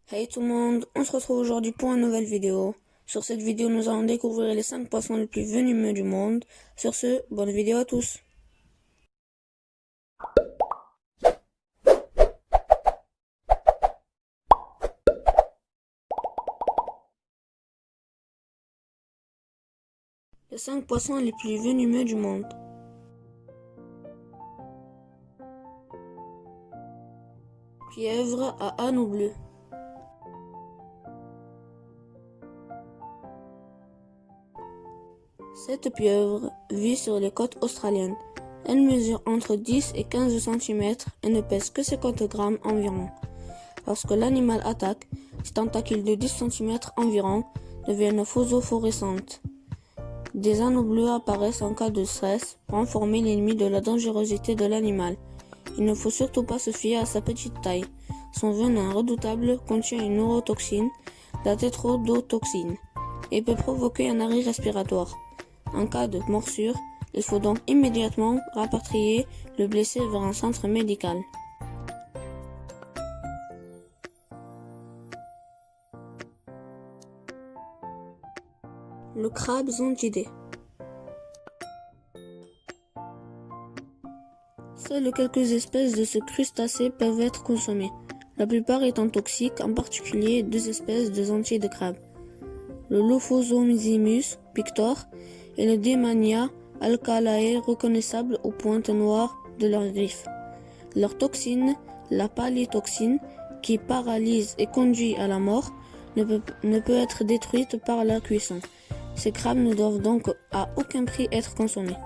Hey tout le monde, on se retrouve aujourd'hui pour une nouvelle vidéo. Sur cette vidéo, nous allons découvrir les 5 poissons les plus venimeux du monde. Sur ce, bonne vidéo à tous. Les 5 poissons les plus venimeux du monde. Pieuvre à anneau bleu. Cette pieuvre vit sur les côtes australiennes. Elle mesure entre 10 et 15 cm et ne pèse que 50 grammes environ. Lorsque l'animal attaque, ses tentacules de 10 cm environ deviennent phosphorescentes. Des anneaux bleus apparaissent en cas de stress pour informer l'ennemi de la dangerosité de l'animal. Il ne faut surtout pas se fier à sa petite taille. Son venin redoutable contient une neurotoxine, la tétrodotoxine, et peut provoquer un arrêt respiratoire. En cas de morsure, il faut donc immédiatement rapatrier le blessé vers un centre médical. Le crabe zontidé. Seules quelques espèces de ce crustacé peuvent être consommées, la plupart étant toxiques, en particulier 2 espèces de zontidés de crabe, le Lophozomimus pictor et le Demania alcalae, reconnaissables aux pointes noires de leurs griffes. Leur toxine, la palytoxine, qui paralyse et conduit à la mort, ne peut être détruite par la cuisson. Ces crabes ne doivent donc à aucun prix être consommés.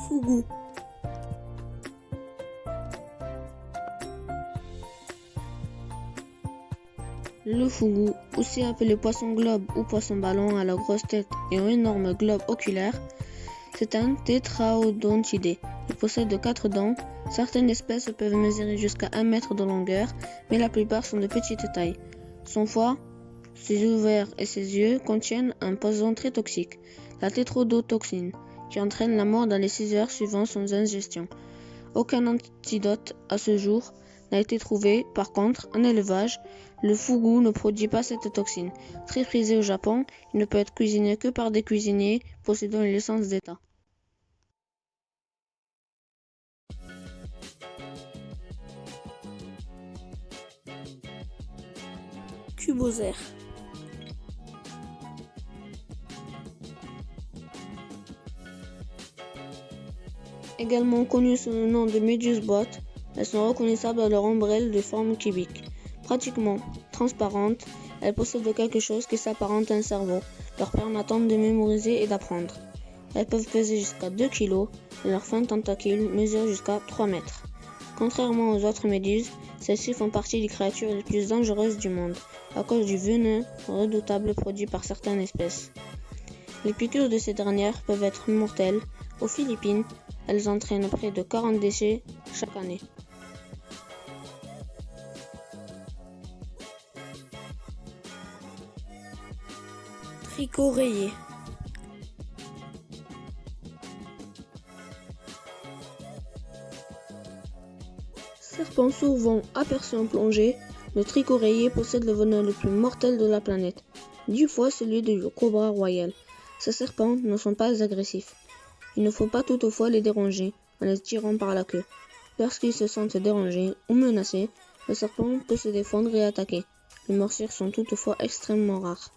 Fougou. Le fougou, aussi appelé poisson globe ou poisson ballon à la grosse tête et un énorme globe oculaire, c'est un tétraodontidé. Il possède 4 dents. Certaines espèces peuvent mesurer jusqu'à 1 mètre de longueur, mais la plupart sont de petite taille. Son foie, ses ovaires et ses yeux contiennent un poison très toxique, la tétrodotoxine, qui entraîne la mort dans les 6 heures suivant son ingestion. Aucun antidote à ce jour n'a été trouvé. Par contre, en élevage, le fougou ne produit pas cette toxine. Très prisé au Japon, il ne peut être cuisiné que par des cuisiniers possédant une licence d'État. Cubosaire. Également connues sous le nom de méduses-bottes, elles sont reconnaissables à leur ombrelle de forme cubique. Pratiquement transparentes, elles possèdent quelque chose qui s'apparente à un cerveau, leur permettant de mémoriser et d'apprendre. Elles peuvent peser jusqu'à 2 kg et leurs fins tentacules mesurent jusqu'à 3 mètres. Contrairement aux autres méduses, celles-ci font partie des créatures les plus dangereuses du monde, à cause du venin redoutable produit par certaines espèces. Les piqûres de ces dernières peuvent être mortelles. Aux Philippines, elles entraînent près de 40 décès chaque année. Tricot rayé. Serpent souvent aperçu en plongée, le tricot rayé possède le venin le plus mortel de la planète, 10 fois celui du cobra royal. Ces serpents ne sont pas agressifs. Il ne faut pas toutefois les déranger en les tirant par la queue. Lorsqu'ils se sentent dérangés ou menacés, le serpent peut se défendre et attaquer. Les morsures sont toutefois extrêmement rares.